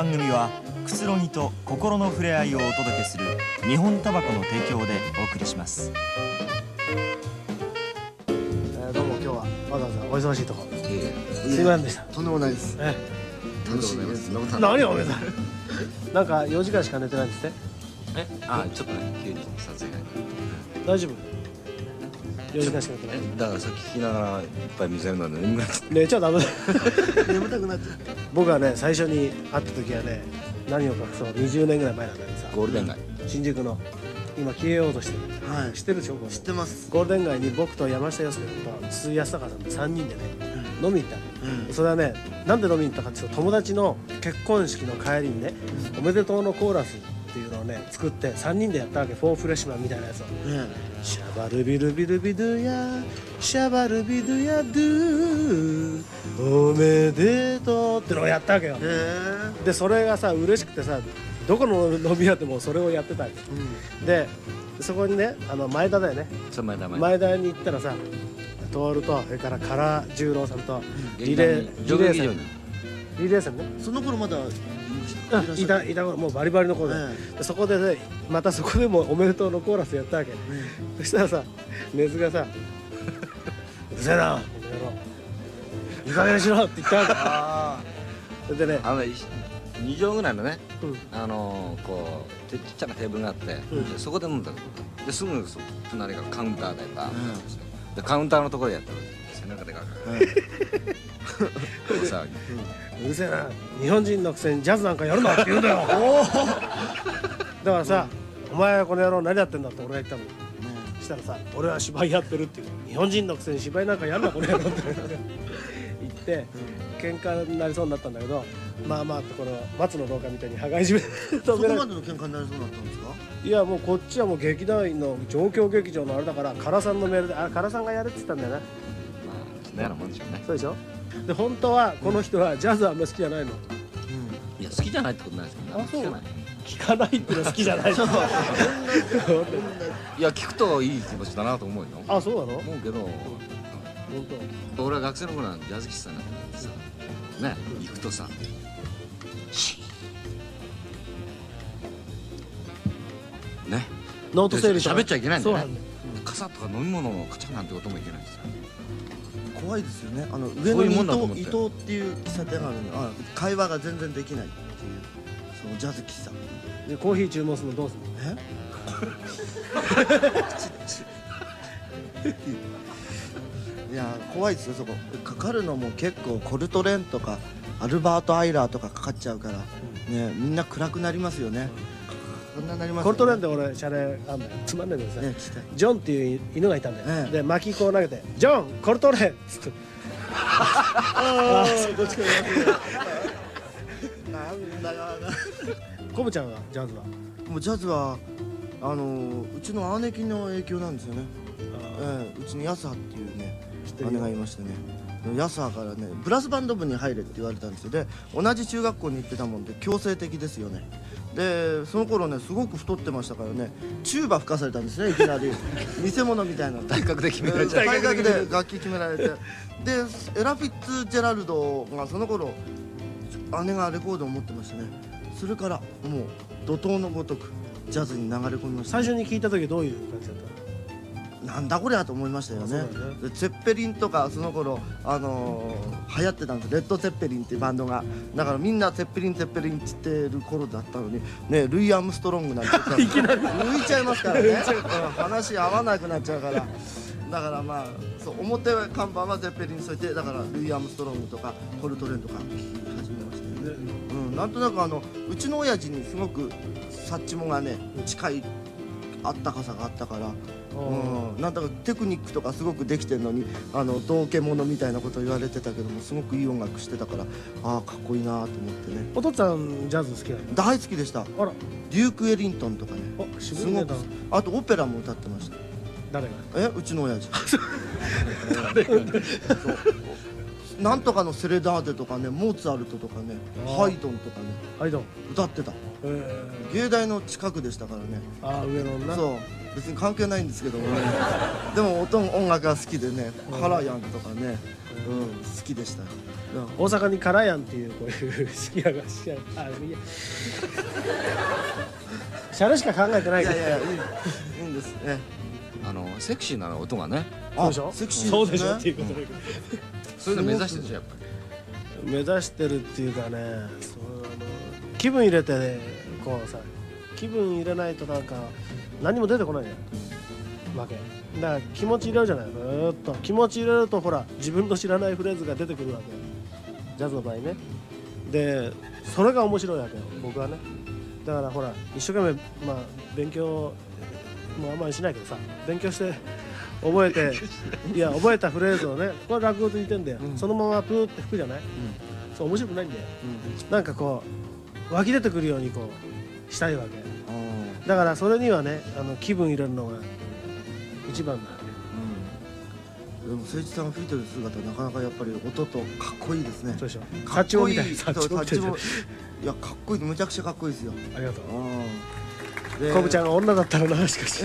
番組はくつろぎと心の触れ合いをお届けする日本タバコの提供でお送りします。どうも今日はわざわざお忙しいところすいませんでした。とんでもないです。楽しいです。何をおめでとう。なんか4時間しか寝てないんですって。ちょっとね、急に撮影が大丈夫？4時間しか寝てない。だからさっき聞きながらいっぱい水飲んだの眠くなって。寝ちゃダメだ。眠たくなっちゃう。僕はね、最初に会った時はね、何を隠そう20年ぐらい前なんだけどさ、ゴールデン街。新宿の今消えようとしてる。はい。知ってるでしょ？知ってます。ゴールデン街に僕と山下洋介と筒井康隆さんと3人でね、飲みに行ったの。それはね、なんで飲みに行ったかっていうと、友達の結婚式の帰りにね、おめでとうのコーラスっていうのをね作って3人でやったわけ。フォーフレッシュマンみたいなやつを、シャバルビルビルビドゥヤシャバルビドゥヤドゥおめでとうってのをやったわけよ。でそれがさ嬉しくてさ、どこの飲み屋でもそれをやってたんです、でそこにね、前田だよね、前田に行ったらさ、徹とそれから唐十郎さんとリレーさんね、その頃まだいた頃もうバリバリの頃で、そこでね、またそこでもおめでとうのコーラスやったわけ、そしたらさ、根津がさ「うるせえな、この野郎いい加減にしろ」って言ったわけ。それでね、2畳ぐらいのね、こうちっちゃなテーブルがあって、そこで飲んだの。ですぐ隣がカウンターででカウンターのところでやったの。背中でかくさうるせえな、日本人のくせにジャズなんかやるなって言うんだよ。だからさ、お前はこの野郎何やってんだって俺が言ったの。したらさ、俺は芝居やってるっていう、日本人のくせに芝居なんかやるなこの野郎って言って喧嘩になりそうになったんだけど、まあまあってこの松の廊下みたいに羽交い締めそこまでの喧嘩になりそうだったんですか？いやもうこっちはもう劇団員の状況劇場のあれだから、唐さんのメールで、唐さんがやるって言ったんだよね。嫌なもんでしょうね。そうでしょ。で本当はこの人はジャズあんま好きじゃないの。いや好きじゃないってことないですけど、あ、そう。聞かないっての好きじゃない。いや聞くといい気持ちだなと思うよ。あ、そうなの？思うけど、本当。俺は学生の頃はジャズ喫茶になってさ、ね、行くとさ、ね、ノート整理とか喋っちゃいけないんだよね。そうなんだよ。傘とか飲み物をカチャなんてこともいけないんですよ。怖いですよね。上野に伊藤っていう喫茶店があるのに、会話が全然できないっていう、そのジャズ喫茶でコーヒー注文するのどうするの？いや怖いですよ。そこかかるのも結構コルトレーンとかアルバート・アイラーとかかかっちゃうからね、みんな暗くなりますよね。そんななりますよね。コルトレーンで俺シャレあんだよ。つまんないけどさ、ジョンっていう犬がいたんだよ。で巻きこう投げて「ジョンコルトレーン」っつってああどっちかなんだよ。コブちゃんはジャズはもうジャズはうちの姉貴の影響なんですよね。うちにヤスハっていうね姉がいましてね、ヤスハからねブラスバンド部に入れって言われたんですよ。で同じ中学校に行ってたもんで強制的ですよね。でその頃ねすごく太ってましたからね、チューバ吹かされたんですね、いきなり偽物みたいな体格で決められちゃう。体格で楽器決められて、でエラ・フィッツジェラルドがその頃姉がレコードを持ってましたね。それからもう怒涛のごとくジャズに流れ込みました、最初に聞いた時どういう感じだったの？なんだこれやと思いましたよね。でツェッペリンとかその頃流行ってたんです。レッド・ツェッペリンっていうバンドが、だからみんなツェッペリンツェッペリンって言ってる頃だったのにね、ルイ・アームストロングなんて言ったら抜いちゃいますからね。話合わなくなっちゃうから、だからまあそう表看板はツェッペリンに添えて、だからルイ・アームストロングとかコルトレーンとか聴き始めましたよね。なんとなくうちの親父にすごくサッチモがね近いあったかさがあったから、なんだかテクニックとかすごくできてるのに道化者みたいなこと言われてたけども、すごくいい音楽してたから、ああかっこいいなと思ってね。お父さんジャズ好きなの？大好きでした。あら、デューク・エリントンとかね、すすごく、あとオペラも歌ってました。誰が？うちの親父なんとかのセレダーデとかね、モーツァルトとかね、ハイドンとかねはいどう歌ってた。芸大の近くでしたからね。ああ上野な。そう別に関係ないんですけどもねでも音楽が好きでねカラヤンとかね、好きでしたよ。大阪にカラヤンっていうこういう好きやがしやあいやシャレしか考えてないから。いやいやいいんですね。セクシーな音がね、そうでしょ。セクシーそうでしょですねっていうことで、そういうの目指してるでしょやっぱり。目指してるっていうかね、気分入れて、ね、こうさ気分入れないとなんか何も出てこないわけだから気持ち入れるじゃない。ずーっと気持ち入れるとほら自分の知らないフレーズが出てくるわけ、ジャズの場合ね。でそれが面白いわけよ僕はね。だからほら一生懸命まあ勉強もあんまりしないけどさ、勉強して覚えていや覚えたフレーズをね、これ落語と似てんだよ、そのままプーって吹くじゃない、そう面白くないんだよ、なんかこう湧き出てくるようにこうしたいわけだから、それにはね気分入れるのが一番だ。でも誠一さんが吹いてる姿なかなかやっぱり音とかっこいいですね。そうでしょ。かっこいい。サッチモみたいな。いやかっこいい、むちゃくちゃかっこいいですよ。ありがとう。でコブちゃんが女だったらな、しかし。